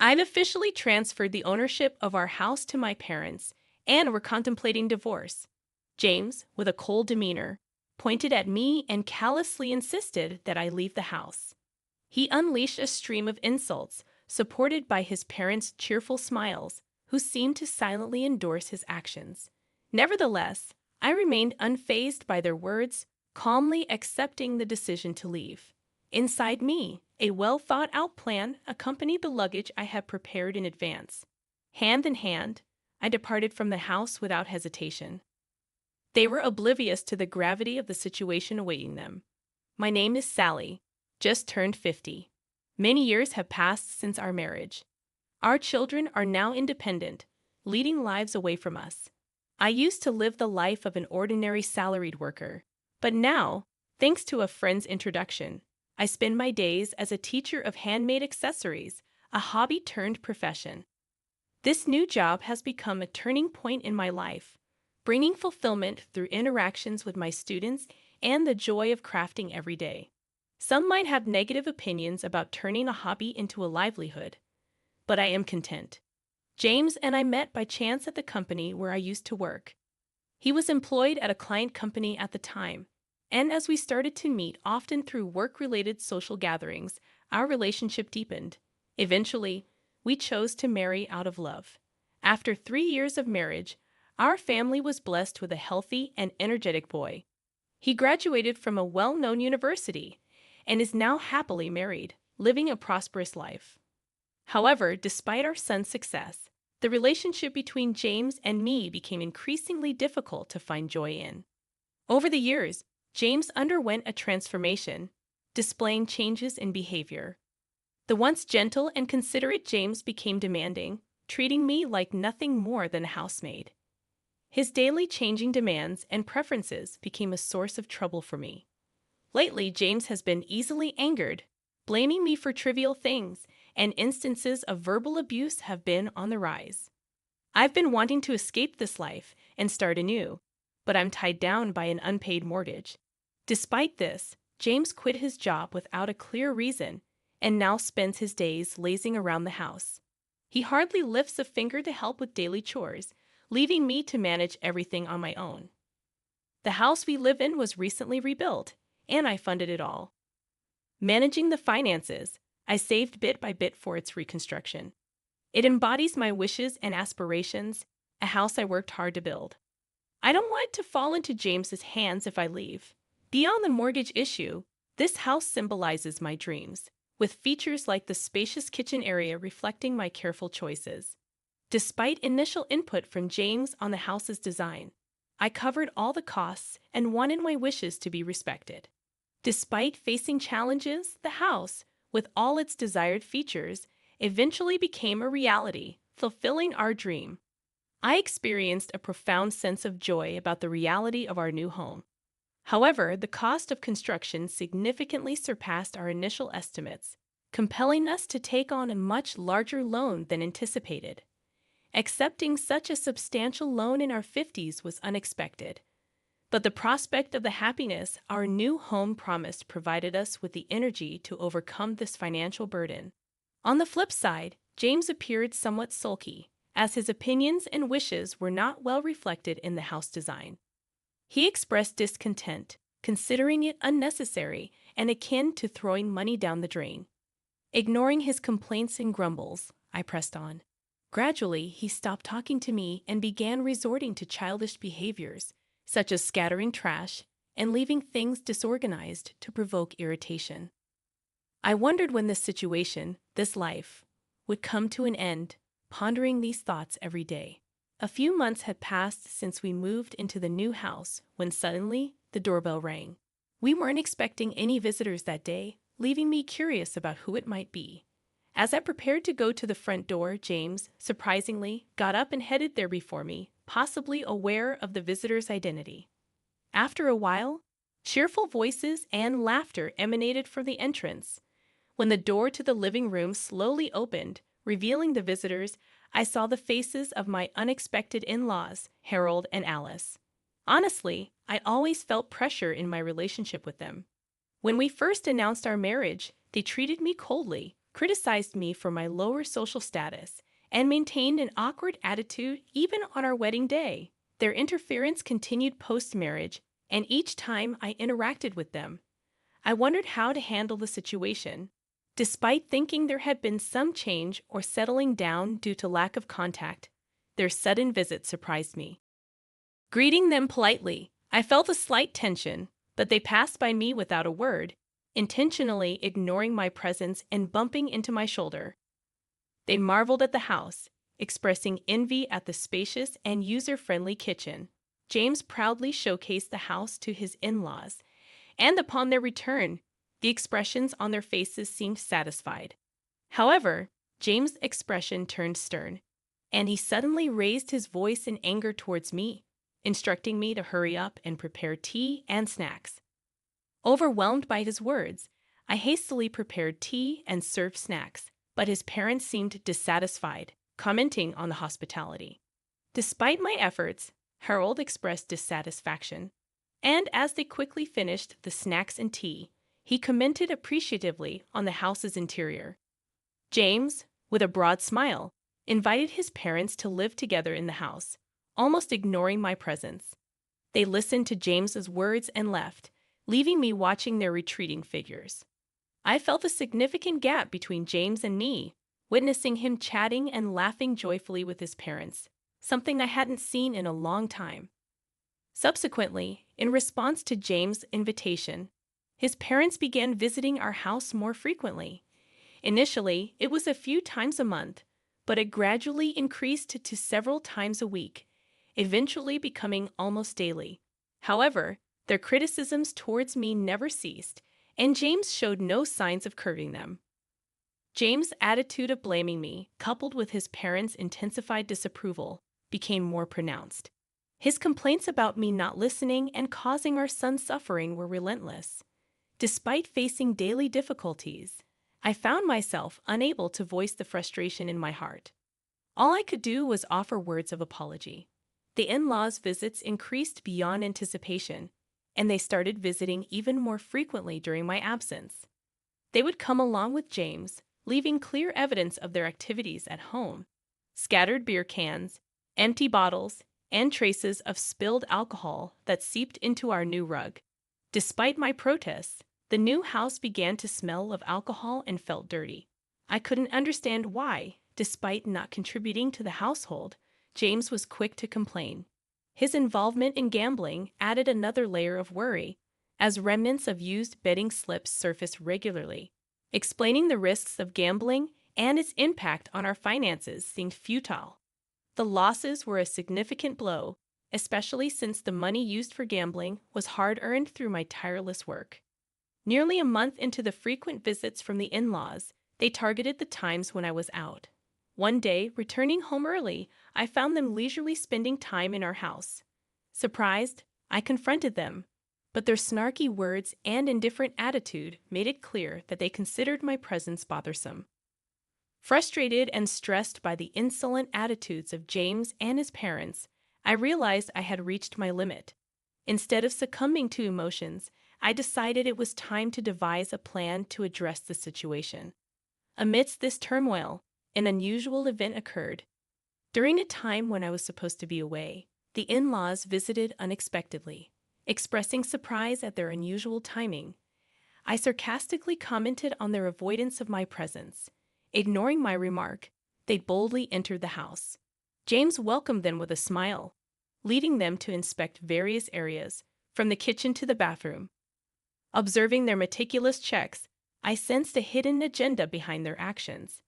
I've officially transferred the ownership of our house to my parents, and we're contemplating divorce. James, with a cold demeanor, pointed at me and callously insisted that I leave the house. He unleashed a stream of insults, supported by his parents' cheerful smiles, who seemed to silently endorse his actions. Nevertheless, I remained unfazed by their words, calmly accepting the decision to leave. Inside me, a well-thought-out plan accompanied the luggage I had prepared in advance. Hand in hand, I departed from the house without hesitation. They were oblivious to the gravity of the situation awaiting them. My name is Sally, just turned 50. Many years have passed since our marriage. Our children are now independent, leading lives away from us. I used to live the life of an ordinary salaried worker, but now, thanks to a friend's introduction, I spend my days as a teacher of handmade accessories, a hobby turned profession. This new job has become a turning point in my life, bringing fulfillment through interactions with my students and the joy of crafting every day. Some might have negative opinions about turning a hobby into a livelihood, but I am content. James and I met by chance at the company where I used to work. He was employed at a client company at the time, and as we started to meet often through work-related social gatherings, our relationship deepened. Eventually, we chose to marry out of love. After 3 years of marriage, our family was blessed with a healthy and energetic boy. He graduated from a well-known university and is now happily married, living a prosperous life. However, despite our son's success, the relationship between James and me became increasingly difficult to find joy in. Over the years, James underwent a transformation, displaying changes in behavior. The once gentle and considerate James became demanding, treating me like nothing more than a housemaid. His daily changing demands and preferences became a source of trouble for me. Lately, James has been easily angered, blaming me for trivial things, and instances of verbal abuse have been on the rise. I've been wanting to escape this life and start anew, but I'm tied down by an unpaid mortgage. Despite this, James quit his job without a clear reason and now spends his days lazing around the house. He hardly lifts a finger to help with daily chores, leaving me to manage everything on my own. The house we live in was recently rebuilt, and I funded it all. Managing the finances, I saved bit by bit for its reconstruction. It embodies my wishes and aspirations, a house I worked hard to build. I don't want it to fall into James's hands if I leave. Beyond the mortgage issue, this house symbolizes my dreams, with features like the spacious kitchen area reflecting my careful choices. Despite initial input from James on the house's design, I covered all the costs and wanted my wishes to be respected. Despite facing challenges, the house, with all its desired features, eventually became a reality, fulfilling our dream. I experienced a profound sense of joy about the reality of our new home. However, the cost of construction significantly surpassed our initial estimates, compelling us to take on a much larger loan than anticipated. Accepting such a substantial loan in our 50s was unexpected, but the prospect of the happiness our new home promised provided us with the energy to overcome this financial burden. On the flip side, James appeared somewhat sulky, as his opinions and wishes were not well reflected in the house design. He expressed discontent, considering it unnecessary and akin to throwing money down the drain. Ignoring his complaints and grumbles, I pressed on. Gradually, he stopped talking to me and began resorting to childish behaviors, such as scattering trash and leaving things disorganized to provoke irritation. I wondered when this situation, this life, would come to an end, pondering these thoughts every day. A few months had passed since we moved into the new house when suddenly the doorbell rang. We weren't expecting any visitors that day, leaving me curious about who it might be. As I prepared to go to the front door, James, surprisingly, got up and headed there before me, possibly aware of the visitor's identity. After a while, cheerful voices and laughter emanated from the entrance. When the door to the living room slowly opened, revealing the visitors, I saw the faces of my unexpected in-laws, Harold and Alice. Honestly, I always felt pressure in my relationship with them. When we first announced our marriage, they treated me coldly, criticized me for my lower social status, and maintained an awkward attitude even on our wedding day. Their interference continued post-marriage, and each time I interacted with them, I wondered how to handle the situation. Despite thinking there had been some change or settling down due to lack of contact, their sudden visit surprised me. Greeting them politely, I felt a slight tension, but they passed by me without a word, intentionally ignoring my presence and bumping into my shoulder. They marveled at the house, expressing envy at the spacious and user-friendly kitchen. James proudly showcased the house to his in-laws, and upon their return, the expressions on their faces seemed satisfied. However, James' expression turned stern, and he suddenly raised his voice in anger towards me, instructing me to hurry up and prepare tea and snacks. Overwhelmed by his words, I hastily prepared tea and served snacks, but his parents seemed dissatisfied, commenting on the hospitality. Despite my efforts, Harold expressed dissatisfaction, and as they quickly finished the snacks and tea, he commented appreciatively on the house's interior. James, with a broad smile, invited his parents to live together in the house, almost ignoring my presence. They listened to James's words and left, leaving me watching their retreating figures. I felt a significant gap between James and me, witnessing him chatting and laughing joyfully with his parents, something I hadn't seen in a long time. Subsequently, in response to James' invitation, his parents began visiting our house more frequently. Initially, it was a few times a month, but it gradually increased to several times a week, eventually becoming almost daily. However, their criticisms towards me never ceased, and James showed no signs of curbing them. James' attitude of blaming me, coupled with his parents' intensified disapproval, became more pronounced. His complaints about me not listening and causing our son suffering were relentless. Despite facing daily difficulties, I found myself unable to voice the frustration in my heart. All I could do was offer words of apology. The in-laws' visits increased beyond anticipation, and they started visiting even more frequently during my absence. They would come along with James, leaving clear evidence of their activities at home: scattered beer cans, empty bottles, and traces of spilled alcohol that seeped into our new rug. Despite my protests, the new house began to smell of alcohol and felt dirty. I couldn't understand why, despite not contributing to the household, James was quick to complain. His involvement in gambling added another layer of worry, as remnants of used betting slips surfaced regularly. Explaining the risks of gambling and its impact on our finances seemed futile. The losses were a significant blow, especially since the money used for gambling was hard-earned through my tireless work. Nearly a month into the frequent visits from the in-laws, they targeted the times when I was out. One day, returning home early, I found them leisurely spending time in our house. Surprised, I confronted them, but their snarky words and indifferent attitude made it clear that they considered my presence bothersome. Frustrated and stressed by the insolent attitudes of James and his parents, I realized I had reached my limit. Instead of succumbing to emotions, I decided it was time to devise a plan to address the situation. Amidst this turmoil, an unusual event occurred. During a time when I was supposed to be away, the in-laws visited unexpectedly, expressing surprise at their unusual timing. I sarcastically commented on their avoidance of my presence. Ignoring my remark, they boldly entered the house. James welcomed them with a smile, leading them to inspect various areas, from the kitchen to the bathroom. Observing their meticulous checks, I sensed a hidden agenda behind their actions.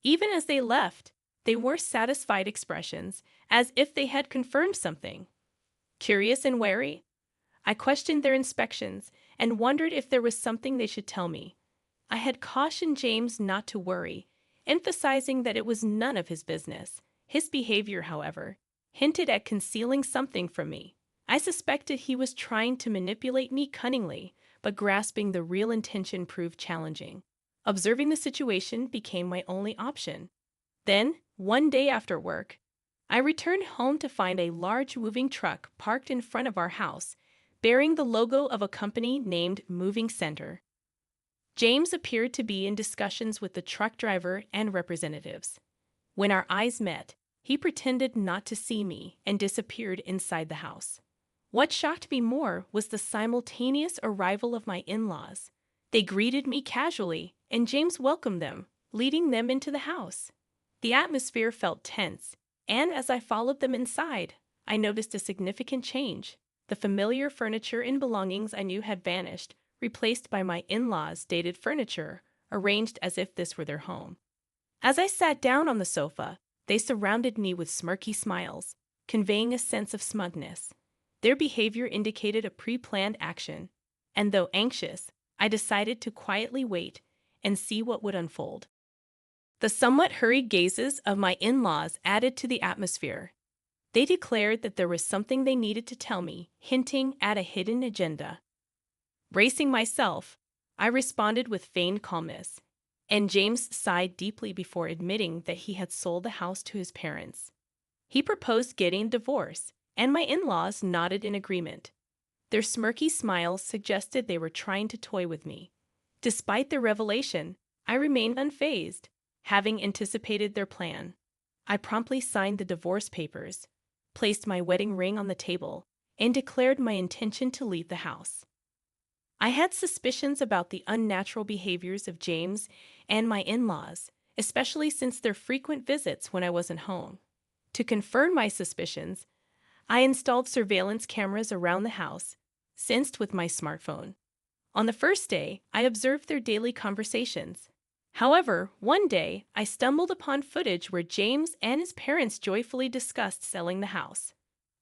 Even as they left, they wore satisfied expressions, as if they had confirmed something. Curious and wary, I questioned their inspections and wondered if there was something they should tell me. I had cautioned James not to worry, emphasizing that it was none of his business. His behavior, however, hinted at concealing something from me. I suspected he was trying to manipulate me cunningly, but grasping the real intention proved challenging. Observing the situation became my only option. Then, one day after work, I returned home to find a large moving truck parked in front of our house, bearing the logo of a company named Moving Center. James appeared to be in discussions with the truck driver and representatives. When our eyes met, he pretended not to see me and disappeared inside the house. What shocked me more was the simultaneous arrival of my in-laws. They greeted me casually, and James welcomed them, leading them into the house. The atmosphere felt tense, and as I followed them inside, I noticed a significant change. The familiar furniture and belongings I knew had vanished, replaced by my in-laws' dated furniture, arranged as if this were their home. As I sat down on the sofa, they surrounded me with smirky smiles, conveying a sense of smugness. Their behavior indicated a pre-planned action, and though anxious, I decided to quietly wait and see what would unfold. The somewhat hurried gazes of my in-laws added to the atmosphere. They declared that there was something they needed to tell me, hinting at a hidden agenda. Bracing myself, I responded with feigned calmness, and James sighed deeply before admitting that he had sold the house to his parents. He proposed getting a divorce, and my in-laws nodded in agreement. Their smirky smiles suggested they were trying to toy with me. Despite their revelation, I remained unfazed, having anticipated their plan. I promptly signed the divorce papers, placed my wedding ring on the table, and declared my intention to leave the house. I had suspicions about the unnatural behaviors of James and my in-laws, especially since their frequent visits when I wasn't home. To confirm my suspicions, I installed surveillance cameras around the house, synced with my smartphone. On the first day, I observed their daily conversations. However, one day, I stumbled upon footage where James and his parents joyfully discussed selling the house.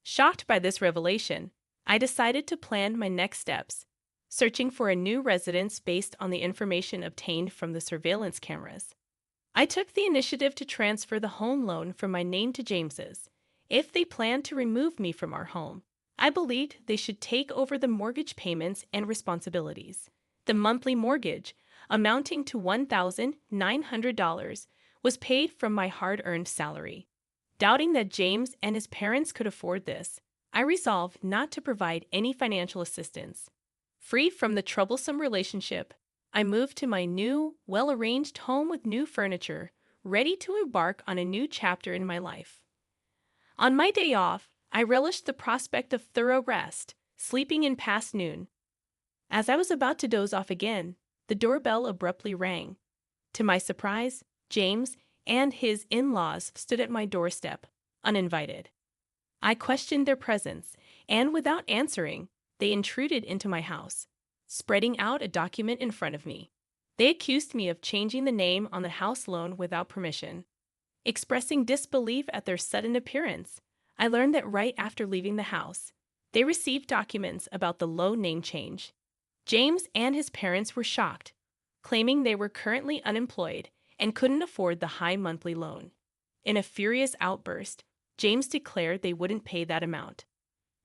Shocked by this revelation, I decided to plan my next steps, searching for a new residence based on the information obtained from the surveillance cameras. I took the initiative to transfer the home loan from my name to James's. If they planned to remove me from our home, I believed they should take over the mortgage payments and responsibilities. The monthly mortgage, amounting to $1,900, was paid from my hard-earned salary. Doubting that James and his parents could afford this, I resolved not to provide any financial assistance. Free from the troublesome relationship, I moved to my new, well-arranged home with new furniture, ready to embark on a new chapter in my life. On my day off, I relished the prospect of thorough rest, sleeping in past noon. As I was about to doze off again, the doorbell abruptly rang. To my surprise, James and his in-laws stood at my doorstep, uninvited. I questioned their presence, and without answering, they intruded into my house, spreading out a document in front of me. They accused me of changing the name on the house loan without permission. Expressing disbelief at their sudden appearance, I learned that right after leaving the house, they received documents about the loan name change. James and his parents were shocked, claiming they were currently unemployed and couldn't afford the high monthly loan. In a furious outburst, James declared they wouldn't pay that amount.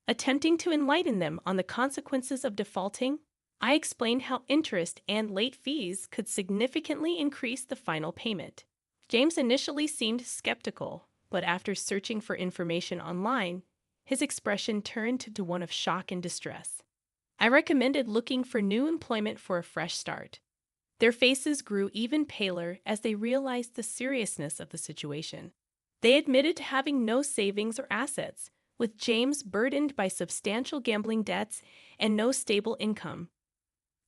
Attempting to enlighten them on the consequences of defaulting, I explained how interest and late fees could significantly increase the final payment. James initially seemed skeptical, but after searching for information online, his expression turned to one of shock and distress. I recommended looking for new employment for a fresh start. Their faces grew even paler as they realized the seriousness of the situation. They admitted to having no savings or assets, with James burdened by substantial gambling debts and no stable income.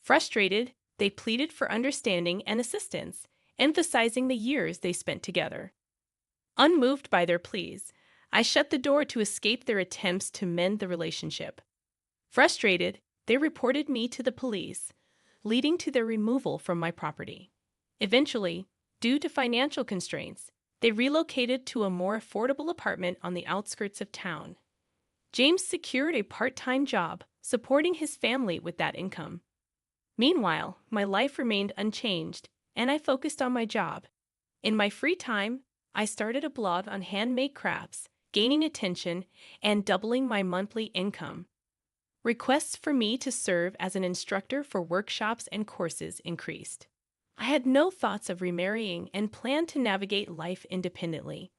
Frustrated, they pleaded for understanding and assistance, emphasizing the years they spent together. Unmoved by their pleas, I shut the door to escape their attempts to mend the relationship. Frustrated, they reported me to the police, leading to their removal from my property. Eventually, due to financial constraints, they relocated to a more affordable apartment on the outskirts of town. James secured a part-time job, supporting his family with that income. Meanwhile, my life remained unchanged, and I focused on my job. In my free time, I started a blog on handmade crafts, gaining attention and doubling my monthly income. Requests for me to serve as an instructor for workshops and courses increased. I had no thoughts of remarrying and planned to navigate life independently.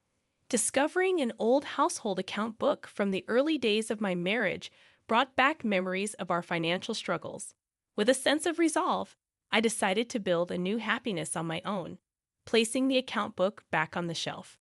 Discovering an old household account book from the early days of my marriage brought back memories of our financial struggles. With a sense of resolve, I decided to build a new happiness on my own, placing the account book back on the shelf.